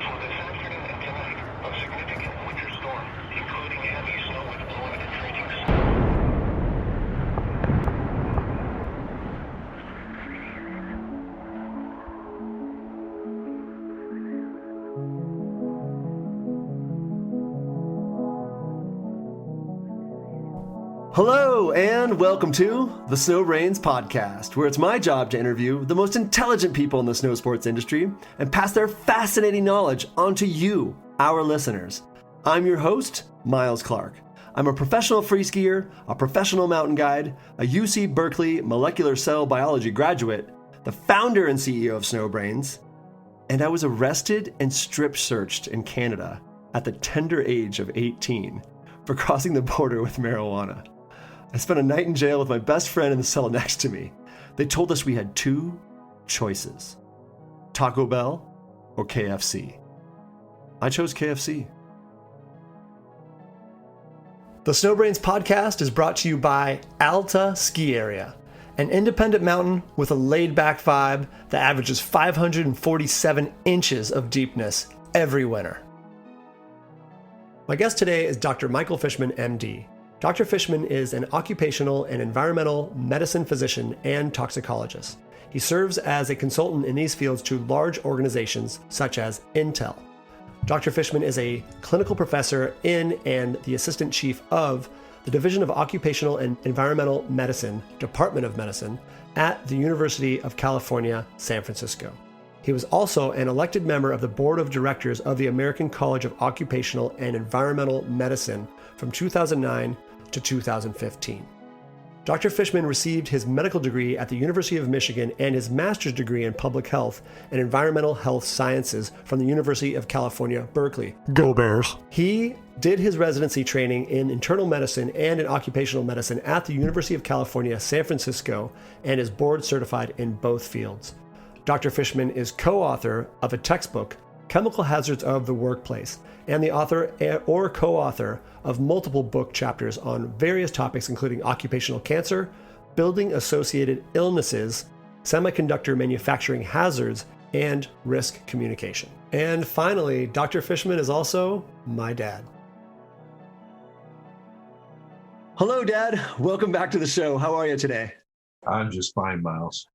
for this afternoon and tonight, a significant winter storm, including heavy snow with limited freezing. Hello, and welcome to the SnowBrains podcast, where it's my job to interview the most intelligent people in the snow sports industry and pass their fascinating knowledge on to you, our listeners. I'm your host, Miles Clark. I'm a professional free skier, a professional mountain guide, a UC Berkeley molecular cell biology graduate, the founder and CEO of SnowBrains, and I was arrested and strip searched in Canada at the tender age of 18 for crossing the border with marijuana. I spent a night in jail with my best friend in the cell next to me. They told us we had two choices: Taco Bell or KFC. I chose KFC. The SnowBrains podcast is brought to you by Alta Ski Area, an independent mountain with a laid-back vibe that averages 547 inches of deepness every winter. My guest today is Dr. Michael Fischman M.D. Dr. Fischman is an occupational and environmental medicine physician and toxicologist. He serves as a consultant in these fields to large organizations such as Intel. Dr. Fischman is a clinical professor in and the assistant chief of the Division of Occupational and Environmental Medicine, Department of Medicine, at the University of California, San Francisco. He was also an elected member of the board of directors of the American College of Occupational and Environmental Medicine from 2009 to 2015. Dr. Fischman received his medical degree at the University of Michigan and his master's degree in public health and environmental health sciences from the University of California, Berkeley. Go Bears! He did his residency training in internal medicine and in occupational medicine at the University of California, San Francisco, and is board certified in both fields. Dr. Fischman is co-author of a textbook, Chemical Hazards of the Workplace, and the author or co-author of multiple book chapters on various topics including occupational cancer, building-associated illnesses, semiconductor manufacturing hazards, and risk communication. And finally, Dr. Fischman is also my dad. Hello, Dad. Welcome back to the show. How are you today? I'm just fine, Miles.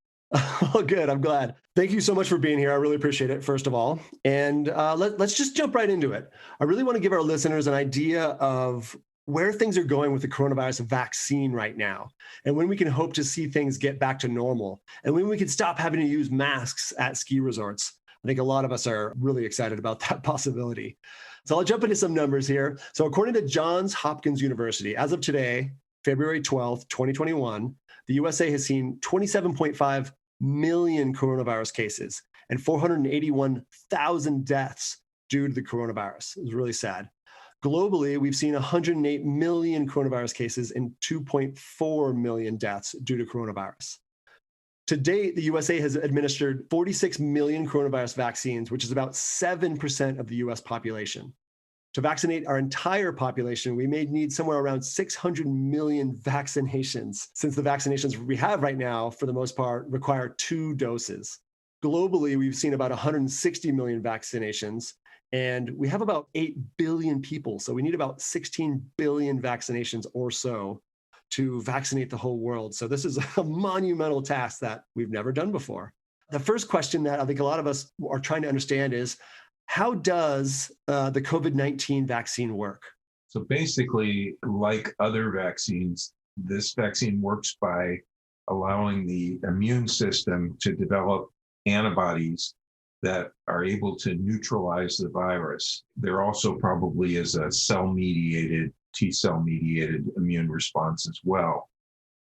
Oh, good. I'm glad. Thank you so much for being here. I really appreciate it, first of all. And let's just jump right into it. I really want to give our listeners an idea of where things are going with the coronavirus vaccine right now, and when we can hope to see things get back to normal, and when we can stop having to use masks at ski resorts. I think a lot of us are really excited about that possibility. So I'll jump into some numbers here. So according to Johns Hopkins University, as of today, February 12th, 2021, the USA has seen 27.5 million coronavirus cases and 481,000 deaths due to the coronavirus. It was really sad. Globally, we've seen 108 million coronavirus cases and 2.4 million deaths due to coronavirus. To date, the USA has administered 46 million coronavirus vaccines, which is about 7% of the US population. To vaccinate our entire population, we may need somewhere around 600 million vaccinations, since the vaccinations we have right now, for the most part, require 2 doses. Globally, we've seen about 160 million vaccinations, and we have about 8 billion people. So we need about 16 billion vaccinations or so to vaccinate the whole world. So this is a monumental task that we've never done before. The first question that I think a lot of us are trying to understand is, how does the COVID-19 vaccine work? So basically, like other vaccines, this vaccine works by allowing the immune system to develop antibodies that are able to neutralize the virus. There also probably is a cell-mediated, T-cell-mediated immune response as well.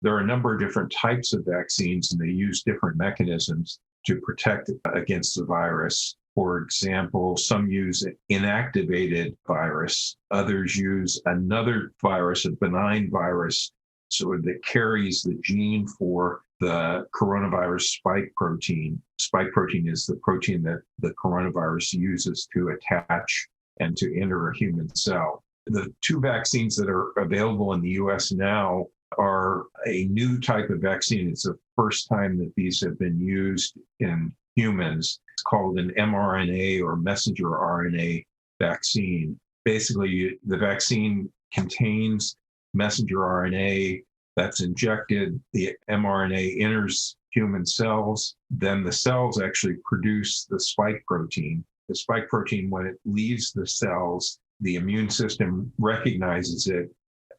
There are a number of different types of vaccines, and they use different mechanisms to protect against the virus. For example, some use inactivated virus. Others use another virus, a benign virus, so that carries the gene for the coronavirus spike protein. Spike protein is the protein that the coronavirus uses to attach and to enter a human cell. The 2 vaccines that are available in the US now are a new type of vaccine. It's the first time that these have been used in humans. It's called an mRNA or messenger RNA vaccine. Basically, the vaccine contains messenger RNA that's injected. The mRNA enters human cells. Then the cells actually produce the spike protein. The spike protein, when it leaves the cells, the immune system recognizes it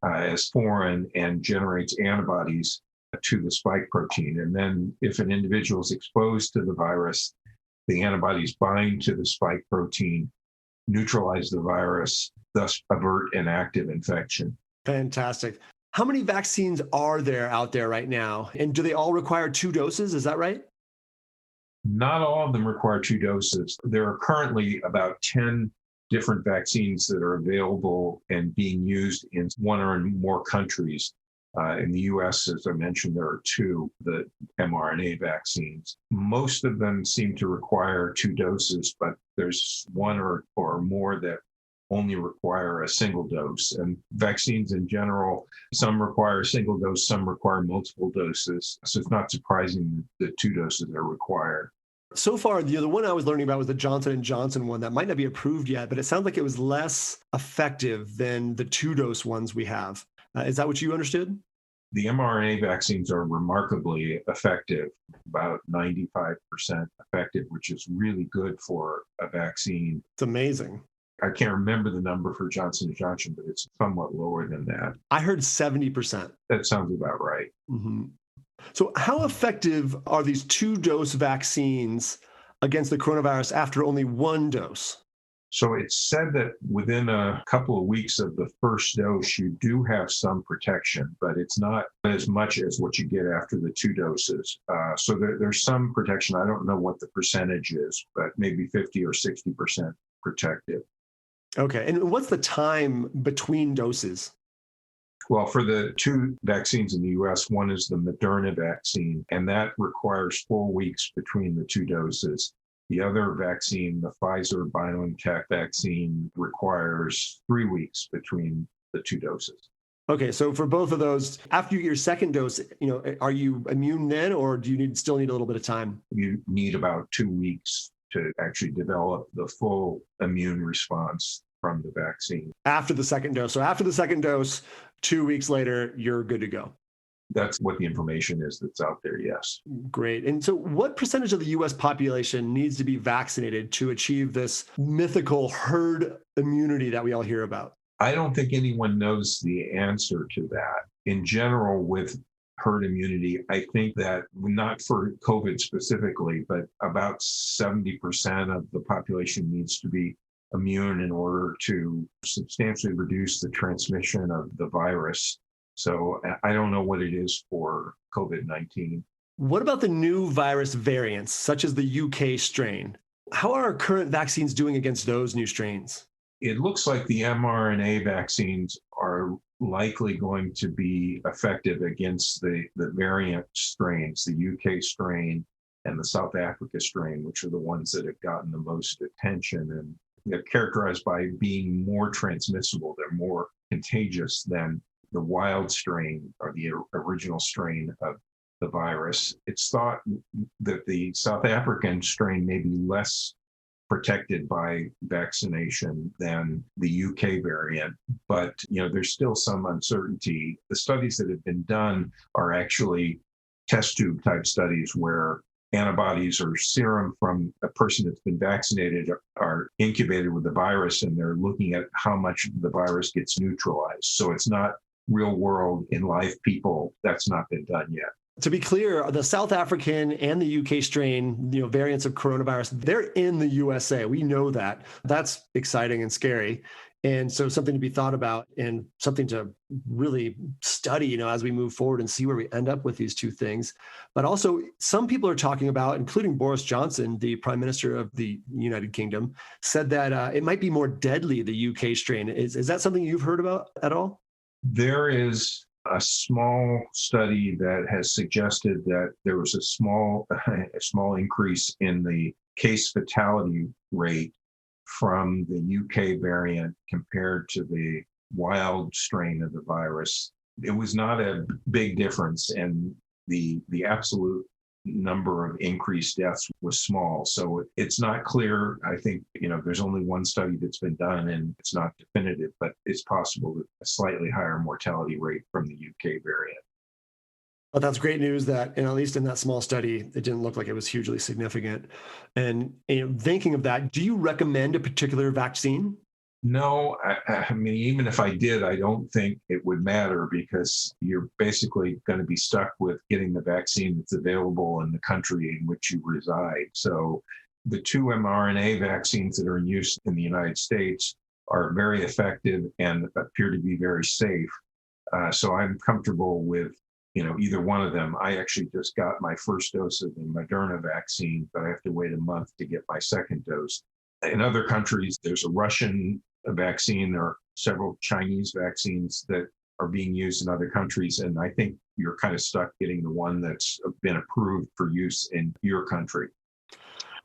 as foreign and generates antibodies to the spike protein. And then if an individual is exposed to the virus, the antibodies bind to the spike protein, neutralize the virus, thus avert an active infection. Fantastic. How many vaccines are there out there right now? And do they all require 2 doses? Is that right? Not all of them require 2 doses. There are currently about 10 different vaccines that are available and being used in 1 or more countries. In the US, as I mentioned, there are 2, the mRNA vaccines. Most of them seem to require 2 doses, but there's 1 or more that only require a single dose. And vaccines in general, some require a single dose, some require multiple doses. So it's not surprising that 2 doses are required. So far, the one I was learning about was the Johnson & Johnson one that might not be approved yet, but it sounds like it was less effective than the 2-dose ones we have. Is that what you understood? The mRNA vaccines are remarkably effective, about 95% effective, which is really good for a vaccine. It's amazing. I can't remember the number for Johnson & Johnson, but it's somewhat lower than that. I heard 70%. That sounds about right. Mm-hmm. So how effective are these 2-dose vaccines against the coronavirus after only 1 dose? So it's said that within a couple of weeks of the first dose, you do have some protection, but it's not as much as what you get after the 2 doses. So there's some protection. I don't know what the percentage is, but maybe 50 or 60% protective. Okay. And what's the time between doses? Well, for the 2 vaccines in the US, one is the Moderna vaccine, and that requires 4 weeks between the 2 doses. The other vaccine, the Pfizer-BioNTech vaccine, requires 3 weeks between the 2 doses. Okay, so for both of those, after you get your second dose, are you immune then, or do you still need a little bit of time? You need about 2 weeks to actually develop the full immune response from the vaccine. After the second dose. So after the second dose, 2 weeks later, you're good to go. That's what the information is that's out there, yes. Great. And so what percentage of the US population needs to be vaccinated to achieve this mythical herd immunity that we all hear about? I don't think anyone knows the answer to that. In general, with herd immunity, I think that not for COVID specifically, but about 70% of the population needs to be immune in order to substantially reduce the transmission of the virus. So I don't know what it is for COVID-19. What about the new virus variants, such as the UK strain? How are our current vaccines doing against those new strains? It looks like the mRNA vaccines are likely going to be effective against the variant strains, the UK strain and the South Africa strain, which are the ones that have gotten the most attention. And they're characterized by being more transmissible. They're more contagious than the wild strain or the original strain of the virus. It's thought that the South African strain may be less protected by vaccination than the UK variant, but there's still some uncertainty. The studies that have been done are actually test tube type studies where antibodies or serum from a person that's been vaccinated are incubated with the virus, and they're looking at how much the virus gets neutralized. So it's not real world in live people. That's not been done yet. To be clear, the South African and the UK strain, variants of coronavirus, they're in the USA. We know that. That's exciting and scary. And so something to be thought about and something to really study, as we move forward and see where we end up with these 2 things. But also some people are talking about, including Boris Johnson, the Prime Minister of the United Kingdom, said that it might be more deadly, the UK strain. Is that something you've heard about at all? There is a small study that has suggested that there was a small increase in the case fatality rate from the UK variant compared to the wild strain of the virus. It was not a big difference, and the absolute number of increased deaths was small. So it's not clear. I think, there's only one study that's been done and it's not definitive, but it's possible that a slightly higher mortality rate from the UK variant. But that's great news that, at least in that small study, it didn't look like it was hugely significant. And thinking of that, do you recommend a particular vaccine? No, I mean, even if I did, I don't think it would matter because you're basically going to be stuck with getting the vaccine that's available in the country in which you reside. So the 2 mRNA vaccines that are in use in the United States are very effective and appear to be very safe. So I'm comfortable with either one of them. I actually just got my first dose of the Moderna vaccine, but I have to wait a month to get my second dose. In other countries, there's a Russian vaccine. There are several Chinese vaccines that are being used in other countries. And I think you're kind of stuck getting the one that's been approved for use in your country.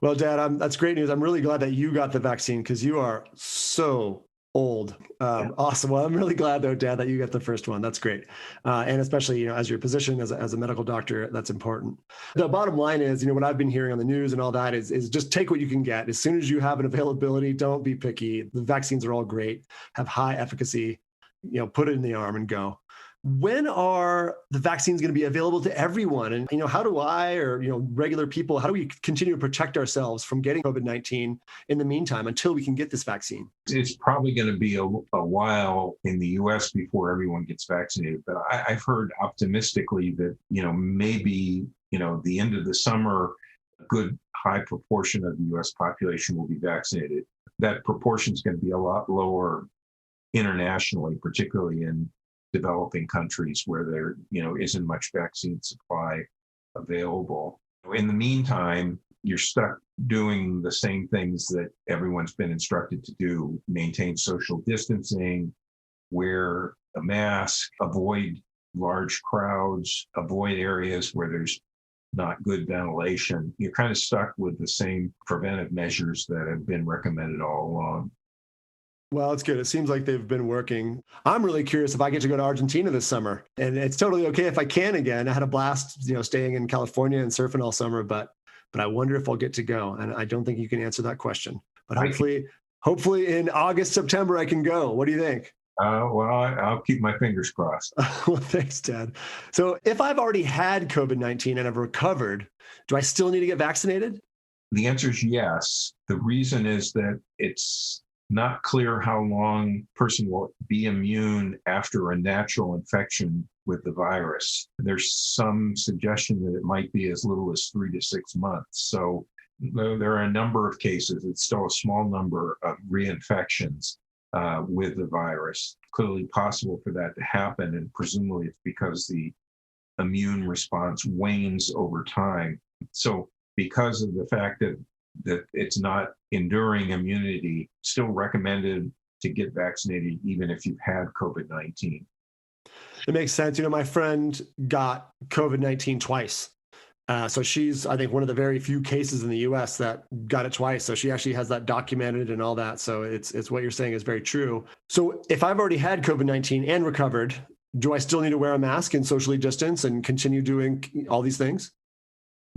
Well, Dad, that's great news. I'm really glad that you got the vaccine because you are so old. Awesome. Well, I'm really glad though, Dad, that you got the first one. That's great. And especially, as your position as a medical doctor, that's important. The bottom line is, what I've been hearing on the news and all that is just take what you can get. As soon as you have an availability, don't be picky. The vaccines are all great, have high efficacy, put it in the arm and go. When are the vaccines going to be available to everyone? And, how do I or, regular people, how do we continue to protect ourselves from getting COVID-19 in the meantime until we can get this vaccine? It's probably going to be a while in the US before everyone gets vaccinated. But I've heard optimistically that, maybe, the end of the summer, a good high proportion of the US population will be vaccinated. That proportion is going to be a lot lower internationally, particularly in developing countries where there, isn't much vaccine supply available. In the meantime, you're stuck doing the same things that everyone's been instructed to do: maintain social distancing, wear a mask, avoid large crowds, avoid areas where there's not good ventilation. You're kind of stuck with the same preventive measures that have been recommended all along. Well, it's good. It seems like they've been working. I'm really curious if I get to go to Argentina this summer, and it's totally okay if I can again. I had a blast, staying in California and surfing all summer, but I wonder if I'll get to go. And I don't think you can answer that question, but hopefully in August, September, I can go. What do you think? Well, I'll keep my fingers crossed. Well, thanks, Dad. So if I've already had COVID-19 and I've recovered, do I still need to get vaccinated? The answer is yes. The reason is that it's not clear how long a person will be immune after a natural infection with the virus. There's some suggestion that it might be as little as 3 to 6 months. So there are a number of cases. It's still a small number of reinfections with the virus. Clearly possible for that to happen, and presumably it's because the immune response wanes over time. So because of the fact that it's not enduring immunity, still recommended to get vaccinated even if you've had COVID-19. It makes sense. My friend got COVID-19 twice. So she's, I think, one of the very few cases in the US that got it twice. So she actually has that documented and all that. So it's what you're saying is very true. So if I've already had COVID-19 and recovered, do I still need to wear a mask and socially distance and continue doing all these things?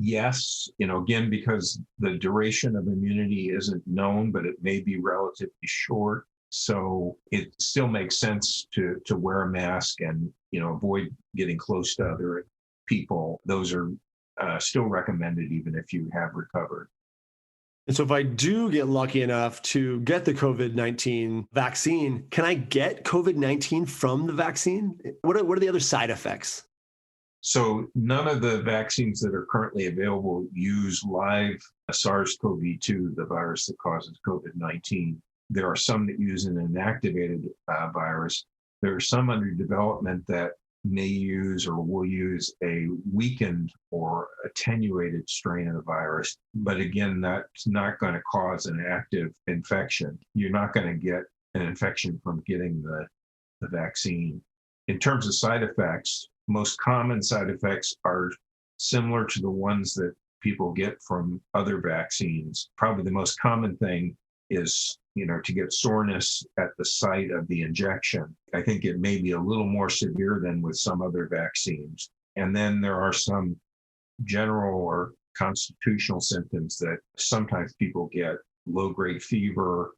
Yes, again, because the duration of immunity isn't known, but it may be relatively short. So it still makes sense to wear a mask and, avoid getting close to other people. Those are still recommended even if you have recovered. And so if I do get lucky enough to get the COVID-19 vaccine, can I get COVID-19 from the vaccine? What are the other side effects? So none of the vaccines that are currently available use live SARS-CoV-2, the virus that causes COVID-19. There are some that use an inactivated virus. There are some under development that may use or will use a weakened or attenuated strain of the virus. But again, that's not going to cause an active infection. You're not going to get an infection from getting the vaccine. In terms of side effects, most common side effects are similar to the ones that people get from other vaccines. Probably the most common thing is, to get soreness at the site of the injection. I think it may be a little more severe than with some other vaccines. And then there are some general or constitutional symptoms that sometimes people get: low-grade fever,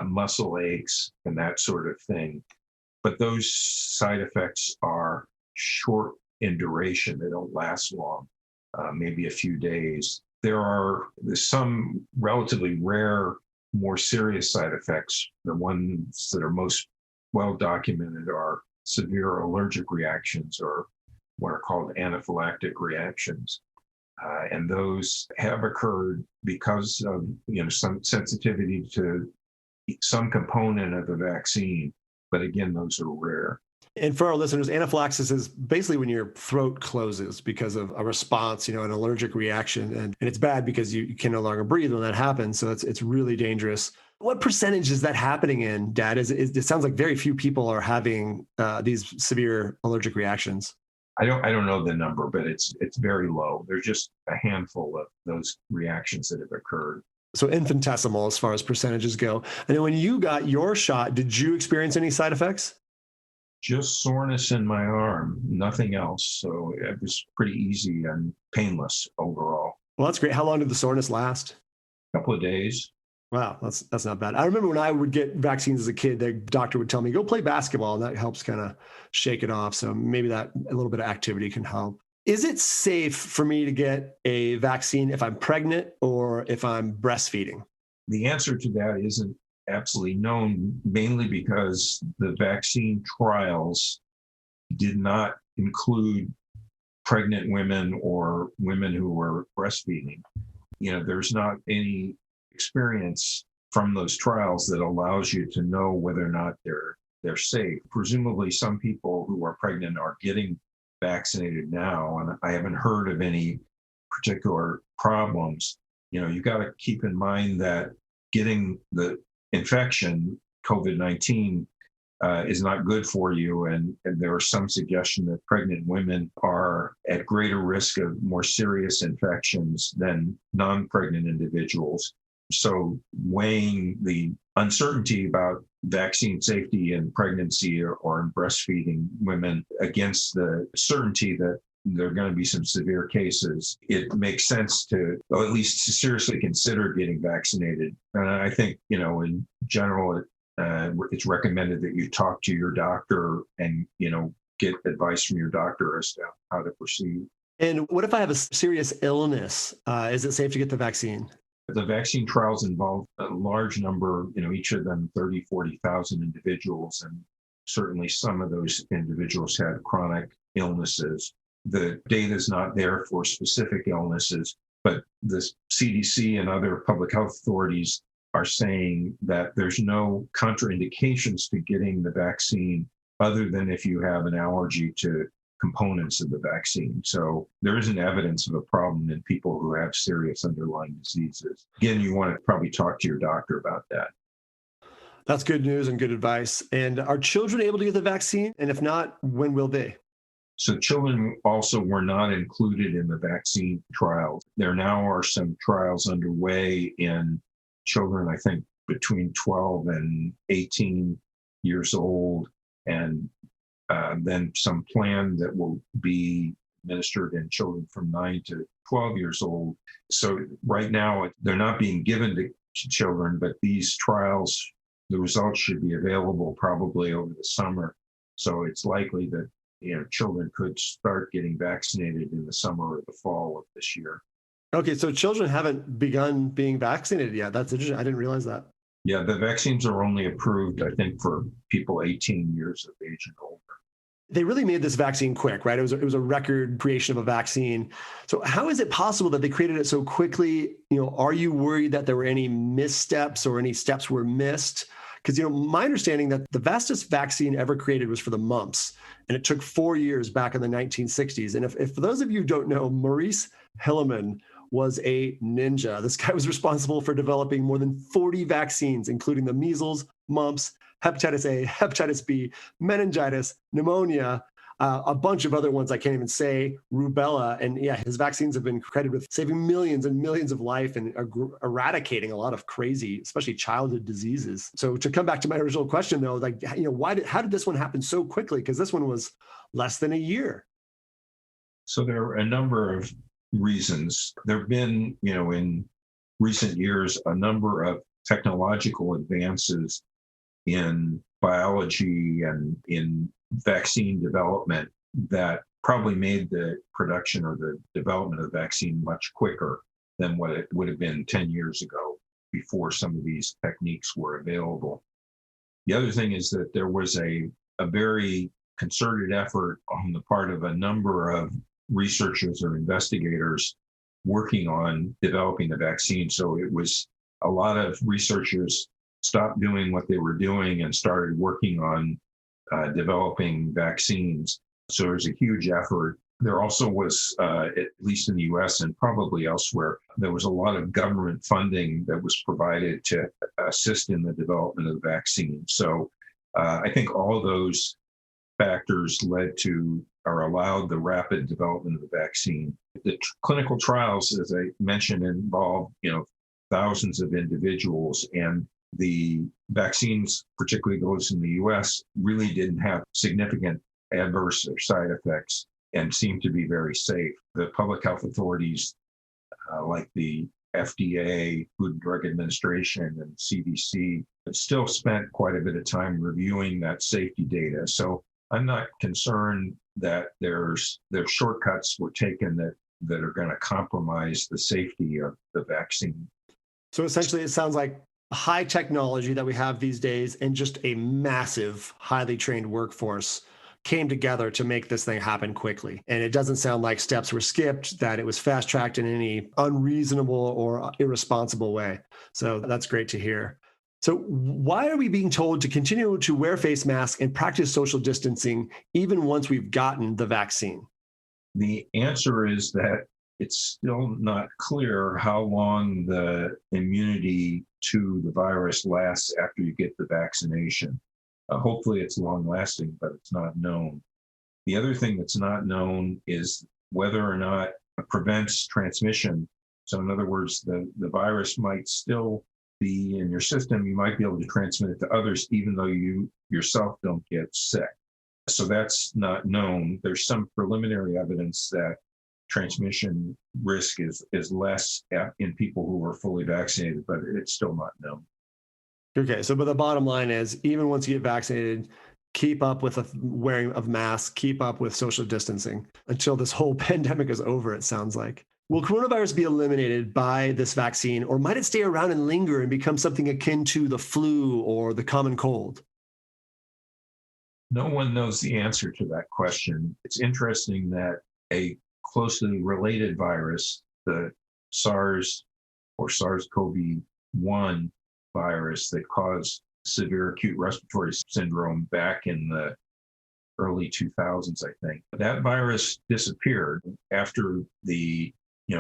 muscle aches, and that sort of thing. But those side effects are short in duration. They don't last long, maybe a few days. There's some relatively rare, more serious side effects. The ones that are most well documented are severe allergic reactions, or what are called anaphylactic reactions. And those have occurred because of some sensitivity to some component of the vaccine. But again, those are rare. And for our listeners, anaphylaxis is basically when your throat closes because of a response, an allergic reaction. And it's bad because you can no longer breathe when that happens. So it's really dangerous. What percentage is that happening in, Dad? It sounds like very few people are having these severe allergic reactions. I don't know the number, but it's very low. There's just a handful of those reactions that have occurred. So infinitesimal as far as percentages go. And then when you got your shot, did you experience any side effects? Just soreness in my arm, nothing else. So it was pretty easy and painless overall. Well, that's great. How long did the soreness last? A couple of days. Wow, that's not bad. I remember when I would get vaccines as a kid, the doctor would tell me, go play basketball, and that helps kind of shake it off. So maybe that a little bit of activity can help. Is it safe for me to get a vaccine if I'm pregnant or if I'm breastfeeding? The answer to that isn't absolutely known, mainly because the vaccine trials did not include pregnant women or women who were breastfeeding. There's not any experience from those trials that allows you to know whether or not they're safe. Presumably, some people who are pregnant are getting vaccinated now, and I haven't heard of any particular problems. You got to keep in mind that getting the infection, COVID-19, is not good for you. And there is some suggestion that pregnant women are at greater risk of more serious infections than non-pregnant individuals. So weighing the uncertainty about vaccine safety in pregnancy or in breastfeeding women against the certainty that there are going to be some severe cases, it makes sense to, or at least to seriously consider getting vaccinated. And I think, in general, it's recommended that you talk to your doctor and, get advice from your doctor as to how to proceed. And what if I have a serious illness? Is it safe to get the vaccine? The vaccine trials involve a large number, each of them 30, 40,000 individuals. And certainly some of those individuals had chronic illnesses. The data is not there for specific illnesses, but the CDC and other public health authorities are saying that there's no contraindications to getting the vaccine other than if you have an allergy to components of the vaccine. So there isn't evidence of a problem in people who have serious underlying diseases. Again, you want to probably talk to your doctor about that. That's good news and good advice. And are children able to get the vaccine? And if not, when will they? So children also were not included in the vaccine trials. There now are some trials underway in children, I think, between 12 and 18 years old, and then some planned that will be administered in children from 9 to 12 years old. So right now, they're not being given to children, but these trials, the results should be available probably over the summer. So it's likely that children could start getting vaccinated in the summer or the fall of this year. Okay, so children haven't begun being vaccinated yet. That's interesting. I didn't realize that. Yeah, the vaccines are only approved, I think, for people 18 years of age and older. They really made this vaccine quick, right? It was a record creation of a vaccine. So how is it possible that they created it so quickly? Are you worried that there were any missteps or any steps were missed? Because, my understanding that the fastest vaccine ever created was for the mumps, and it took 4 years back in the 1960s. And if for those of you who don't know, Maurice Hilleman was a ninja. This guy was responsible for developing more than 40 vaccines, including the measles, mumps, hepatitis A, hepatitis B, meningitis, pneumonia, a bunch of other ones I can't even say, rubella. And yeah, his vaccines have been credited with saving millions and millions of life and eradicating a lot of crazy, especially childhood diseases. So to come back to my original question though, how did this one happen so quickly? Because this one was less than a year. So there are a number of reasons. There have been, in recent years, a number of technological advances in biology and in vaccine development that probably made the production or the development of the vaccine much quicker than what it would have been 10 years ago before some of these techniques were available. The other thing is that there was a very concerted effort on the part of a number of researchers or investigators working on developing the vaccine. So it was a lot of researchers stopped doing what they were doing and started working on developing vaccines. So there's a huge effort. There also was, at least in the US and probably elsewhere, there was a lot of government funding that was provided to assist in the development of the vaccine. So I think all of those factors led to or allowed the rapid development of the vaccine. The clinical trials, as I mentioned, involve thousands of individuals, and the vaccines, particularly those in the US, really didn't have significant adverse or side effects and seemed to be very safe. The public health authorities, like the FDA, Food and Drug Administration, and CDC, still spent quite a bit of time reviewing that safety data. So I'm not concerned that there's shortcuts were taken that are going to compromise the safety of the vaccine. So essentially, it sounds like high technology that we have these days and just a massive, highly trained workforce came together to make this thing happen quickly. And it doesn't sound like steps were skipped, that it was fast-tracked in any unreasonable or irresponsible way. So that's great to hear. So why are we being told to continue to wear face masks and practice social distancing even once we've gotten the vaccine? The answer is that it's still not clear how long the immunity to the virus lasts after you get the vaccination. Hopefully it's long lasting, but it's not known. The other thing that's not known is whether or not it prevents transmission. So in other words, the virus might still be in your system. You might be able to transmit it to others, even though you yourself don't get sick. So that's not known. There's some preliminary evidence that transmission risk is less in people who are fully vaccinated, but it's still not known. Okay, so but the bottom line is, even once you get vaccinated, keep up with the wearing of masks, keep up with social distancing until this whole pandemic is over, it sounds like. Will coronavirus be eliminated by this vaccine, or might it stay around and linger and become something akin to the flu or the common cold? No one knows the answer to that question. It's interesting that a closely related virus, the SARS or SARS-CoV-1 virus that caused severe acute respiratory syndrome back in the early 2000s, I think. That virus disappeared after the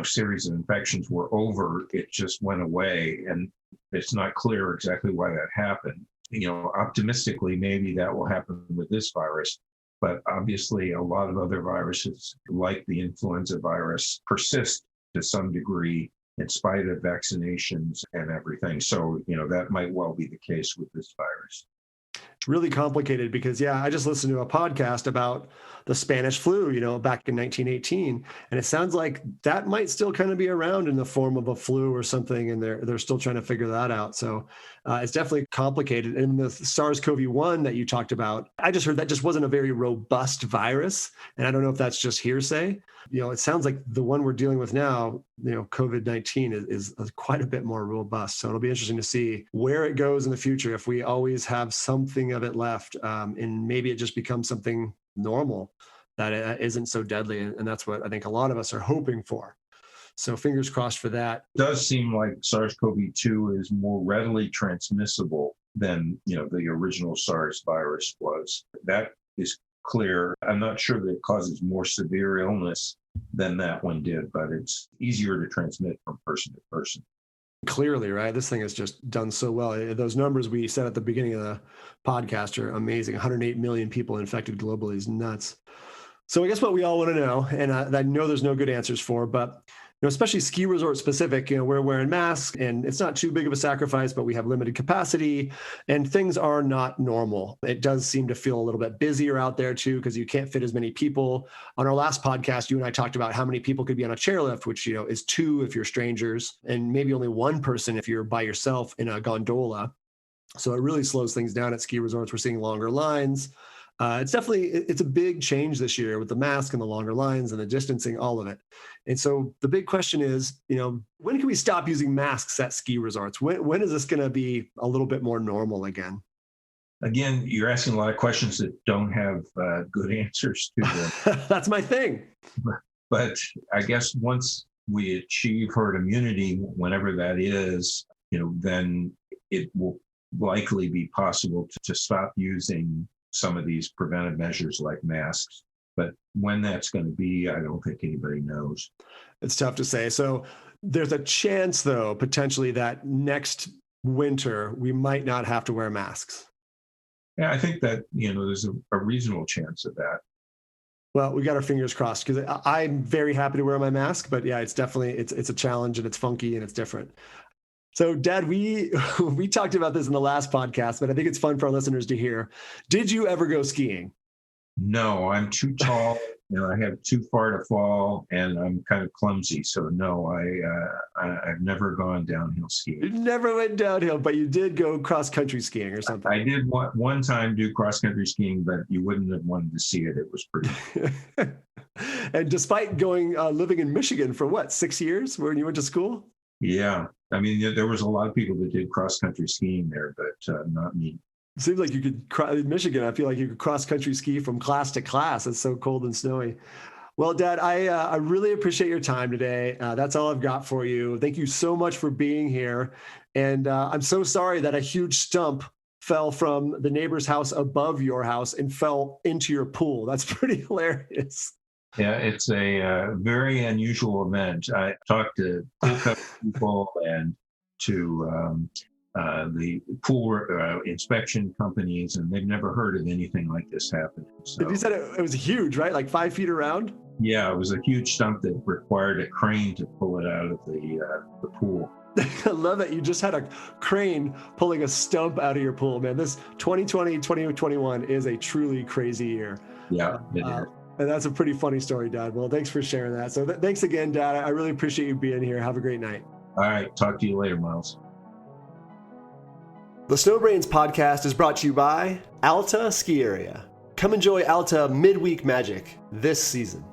series of infections were over. It just went away, and it's not clear exactly why that happened. Optimistically, maybe that will happen with this virus, but obviously a lot of other viruses, like the influenza virus, persist to some degree in spite of vaccinations and everything. So, that might well be the case with this virus. Really complicated because, I just listened to a podcast about the Spanish flu, back in 1918. And it sounds like that might still kind of be around in the form of a flu or something. And they're still trying to figure that out. So it's definitely complicated. And the SARS-CoV-1 that you talked about, I just heard that just wasn't a very robust virus. And I don't know if that's just hearsay. It sounds like the one we're dealing with now, COVID-19 is quite a bit more robust. So it'll be interesting to see where it goes in the future, if we always have something of it left, and maybe it just becomes something normal that it isn't so deadly. And that's what I think a lot of us are hoping for. So fingers crossed for that. It does seem like SARS-CoV-2 is more readily transmissible than, the original SARS virus was. That is clear. I'm not sure that it causes more severe illness than that one did, but it's easier to transmit from person to person. Clearly, right? This thing has just done so well. Those numbers we said at the beginning of the podcast are amazing. 108 million people infected globally is nuts. So I guess what we all want to know, and I know there's no good answers for, but especially ski resort specific, we're wearing masks and it's not too big of a sacrifice, but we have limited capacity and things are not normal. It does seem to feel a little bit busier out there too, because you can't fit as many people. On our last podcast, you and I talked about how many people could be on a chairlift, which, is 2 if you're strangers and maybe only 1 person if you're by yourself in a gondola. So it really slows things down at ski resorts. We're seeing longer lines. It's a big change this year with the mask and the longer lines and the distancing, all of it. And so the big question is, when can we stop using masks at ski resorts? When is this going to be a little bit more normal again? Again, you're asking a lot of questions that don't have good answers to them. That's my thing. But I guess once we achieve herd immunity, whenever that is, then it will likely be possible to stop using some of these preventive measures like masks. But when that's going to be, I don't think anybody knows. It's tough to say. So there's a chance, though, potentially that next winter, we might not have to wear masks. Yeah, I think that, there's a reasonable chance of that. Well, we got our fingers crossed because I'm very happy to wear my mask. But yeah, it's definitely, it's a challenge and it's funky and it's different. So, Dad, we talked about this in the last podcast, but I think it's fun for our listeners to hear. Did you ever go skiing? No, I'm too tall. I have too far to fall, and I'm kind of clumsy. So, no, I've never gone downhill skiing. You never went downhill, but you did go cross-country skiing or something. I did one time do cross-country skiing, but you wouldn't have wanted to see it. It was pretty. And despite going living in Michigan for 6 years when you went to school? Yeah. I mean, there was a lot of people that did cross-country skiing there, but not me. It seems like you could, in Michigan, I feel like you could cross-country ski from class to class. It's so cold and snowy. Well, Dad, I really appreciate your time today. That's all I've got for you. Thank you so much for being here. And I'm so sorry that a huge stump fell from the neighbor's house above your house and fell into your pool. That's pretty hilarious. Yeah, it's a very unusual event. I talked to pool company people and to the pool inspection companies, and they've never heard of anything like this happening. So, you said it was huge, right? Like 5 feet around? Yeah, it was a huge stump that required a crane to pull it out of the pool. I love that you just had a crane pulling a stump out of your pool, man. This 2020, 2021 is a truly crazy year. Yeah, it is. And that's a pretty funny story, Dad. Well, thanks for sharing that. So thanks again, Dad. I really appreciate you being here. Have a great night. All right. Talk to you later, Miles. The SnowBrains podcast is brought to you by Alta Ski Area. Come enjoy Alta midweek magic this season.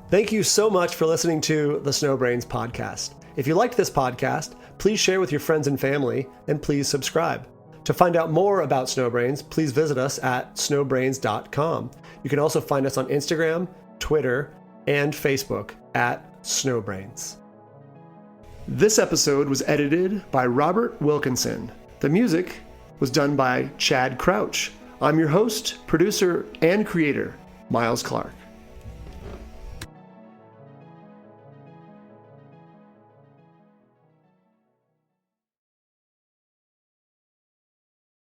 Thank you so much for listening to the SnowBrains podcast. If you liked this podcast, please share with your friends and family, and please subscribe. To find out more about SnowBrains, please visit us at snowbrains.com. You can also find us on Instagram, Twitter, and Facebook at SnowBrains. This episode was edited by Robert Wilkinson. The music was done by Chad Crouch. I'm your host, producer, and creator, Miles Clark.